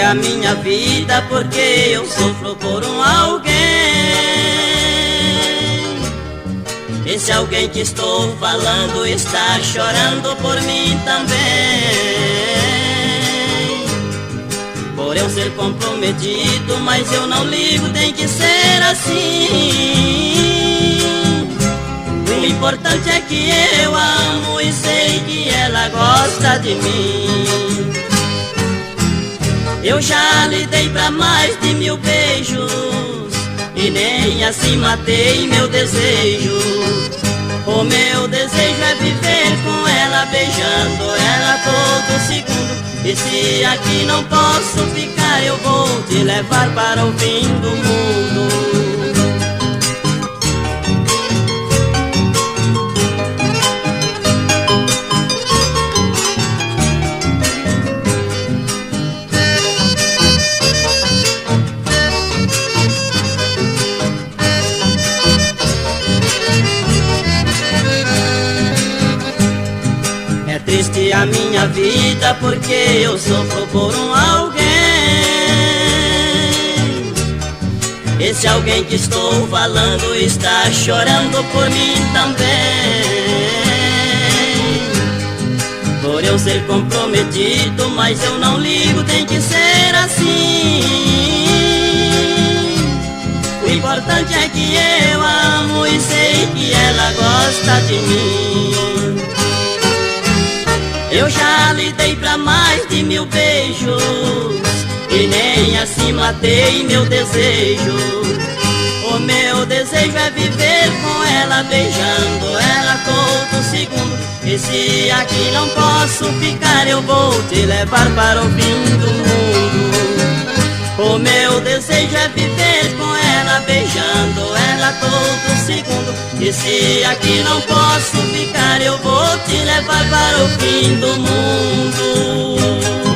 triste a minha vida porque eu sofro por um alguém. Esse alguém que estou falando está chorando por mim também. Por eu ser comprometido, mas eu não ligo, tem que ser assim. O importante é que eu amo e sei que ela gosta de mim. Eu já lhe dei pra mais de 1000 beijos e nem assim matei meu desejo. O meu desejo é viver com ela, beijando ela todo segundo. E se aqui não posso ficar, eu vou te levar para o fim do mundo. Triste a minha vida porque eu sofro por um alguém. Esse alguém que estou falando está chorando por mim também. Por eu ser comprometido, mas eu não ligo, tem que ser assim. O importante é que eu amo e sei que ela gosta de mim. Eu já lhe dei pra mais de 1000 beijos e nem assim matei meu desejo. O meu desejo é viver com ela, beijando ela todo segundo. E se aqui não posso ficar, eu vou te levar para o fim do mundo. O meu desejo é viver com ela, beijando ela todo segundo. E se aqui não posso ficar, eu vou te levar para o fim do mundo.